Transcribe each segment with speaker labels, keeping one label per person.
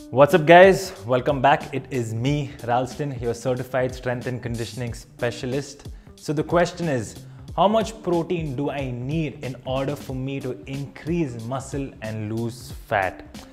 Speaker 1: What's up guys, welcome back. It is me, Ralston, your certified strength and conditioning specialist. So the question is, how much protein do I need in order for me to increase muscle and lose fat?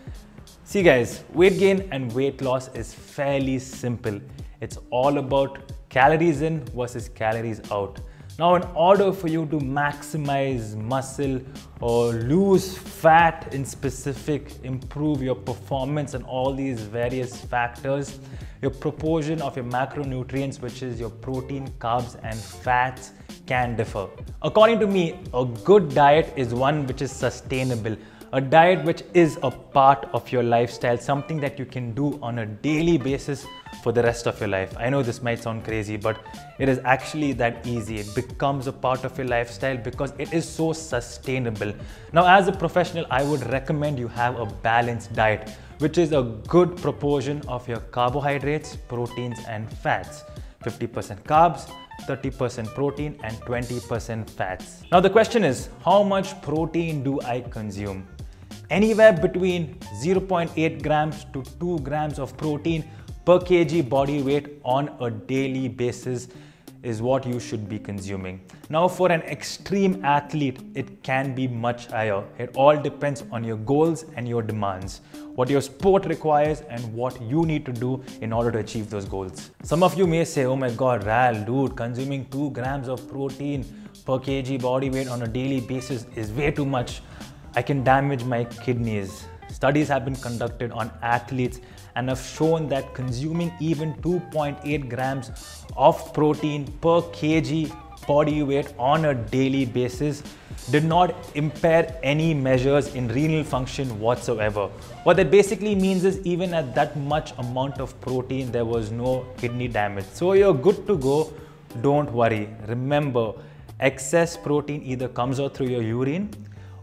Speaker 1: See guys, weight gain and weight loss is fairly simple. It's all about calories in versus calories out. Now, in order for you to maximize muscle or lose fat in specific, improve your performance and all these various factors, your proportion of your macronutrients, which is your protein, carbs and fats, can differ. According to me, a good diet is one which is sustainable. A diet which is a part of your lifestyle, something that you can do on a daily basis for the rest of your life. I know this might sound crazy, but it is actually that easy. It becomes a part of your lifestyle because it is so sustainable. Now, as a professional, I would recommend you have a balanced diet, which is a good proportion of your carbohydrates, proteins, and fats. 50% carbs, 30% protein, and 20% fats. Now, the question is, how much protein do I consume? Anywhere between 0.8 grams to 2 grams of protein per kg body weight on a daily basis is what you should be consuming. Now, for an extreme athlete, it can be much higher. It all depends on your goals and your demands, what your sport requires and what you need to do in order to achieve those goals. Some of you may say, oh my God, Ral, dude, consuming 2 grams of protein per kg body weight on a daily basis is way too much. I can damage my kidneys. Studies have been conducted on athletes and have shown that consuming even 2.8 grams of protein per kg body weight on a daily basis did not impair any measures in renal function whatsoever. What that basically means is even at that much amount of protein, there was no kidney damage. So you're good to go. Don't worry. Remember, excess protein either comes out through your urine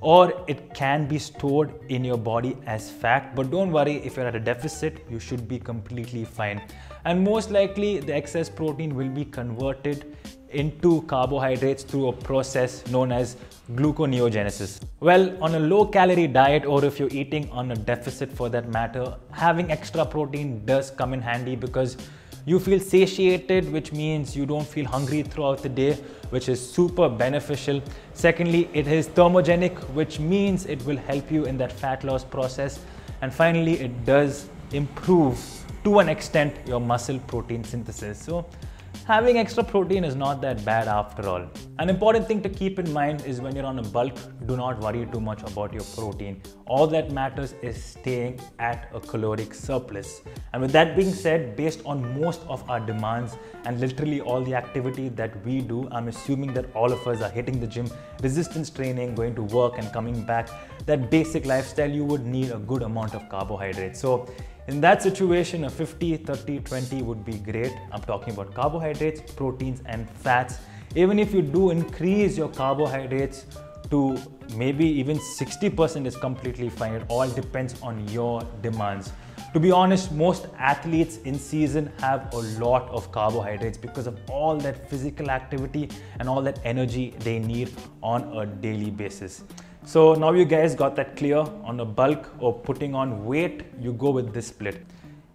Speaker 1: or it can be stored in your body as fat. But don't worry, if you're at a deficit, you should be completely fine. And most likely the excess protein will be converted into carbohydrates through a process known as gluconeogenesis. Well, on a low calorie diet, or if you're eating on a deficit for that matter, having extra protein does come in handy because you feel satiated, which means you don't feel hungry throughout the day, which is super beneficial. Secondly, it is thermogenic, which means it will help you in that fat loss process. And finally, it does improve to an extent your muscle protein synthesis. So having extra protein is not that bad after all. An important thing to keep in mind is when you're on a bulk, do not worry too much about your protein. All that matters is staying at a caloric surplus. And with that being said, based on most of our demands and literally all the activity that we do, I'm assuming that all of us are hitting the gym, resistance training, going to work and coming back, that basic lifestyle, you would need a good amount of carbohydrates. So in that situation, a 50, 30, 20 would be great. I'm talking about carbohydrates, proteins and fats. Even if you do increase your carbohydrates to maybe even 60% is completely fine. It all depends on your demands. To be honest, most athletes in season have a lot of carbohydrates because of all that physical activity and all that energy they need on a daily basis. So now you guys got that clear. On a bulk or putting on weight, you go with this split.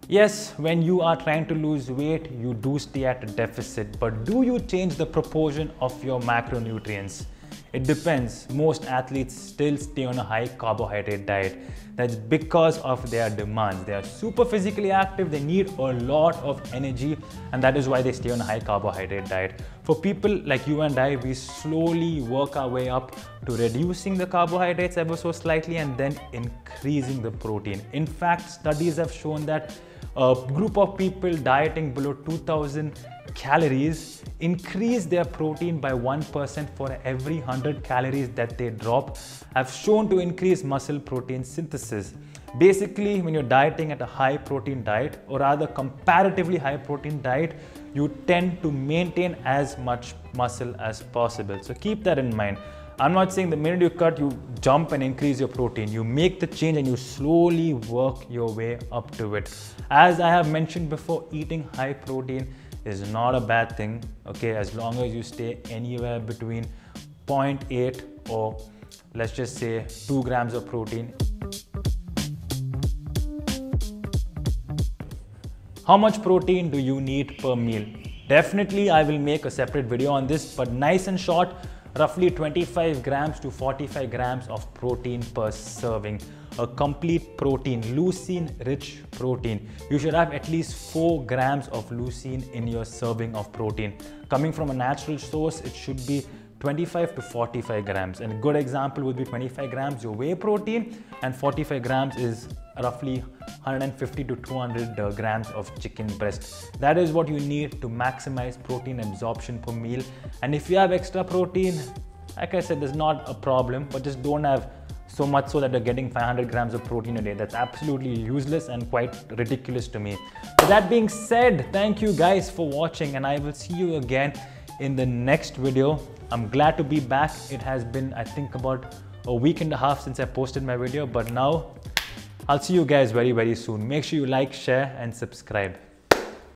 Speaker 1: Yes, when you are trying to lose weight, you do stay at a deficit, but do you change the proportion of your macronutrients? It depends. Most athletes still stay on a high carbohydrate diet. That's because of their demands. They are super physically active, they need a lot of energy, and that is why they stay on a high carbohydrate diet. For people like you and I, we slowly work our way up to reducing the carbohydrates ever so slightly and then increasing the protein. In fact, studies have shown that a group of people dieting below 2000 calories increase their protein by 1% for every 100 calories that they drop, have shown to increase muscle protein synthesis. Basically, when you're dieting at a high protein diet, or rather comparatively high protein diet, you tend to maintain as much muscle as possible. So keep that in mind. I'm not saying the minute you cut, you jump and increase your protein. You make the change and you slowly work your way up to it. As I have mentioned before, eating high protein is not a bad thing, okay, as long as you stay anywhere between 0.8 or let's just say 2 grams of protein. How much protein do you need per meal? Definitely I will make a separate video on this, but nice and short, roughly 25 grams to 45 grams of protein per serving. A complete protein, leucine rich protein. You should have at least 4 grams of leucine in your serving of protein. Coming from a natural source, it should be 25 to 45 grams. And a good example would be 25 grams your whey protein, and 45 grams is roughly 150 to 200 grams of chicken breast. That is what you need to maximize protein absorption per meal. And if you have extra protein, like I said, there's not a problem, but just don't have so much so that you're getting 500 grams of protein a day. That's absolutely useless and quite ridiculous to me. With that being said, thank you guys for watching, and I will see you again in the next video. I'm glad to be back. It has been, I think, about a week and a half since I posted my video, but now I'll see you guys very, very soon. Make sure you like, share, and subscribe.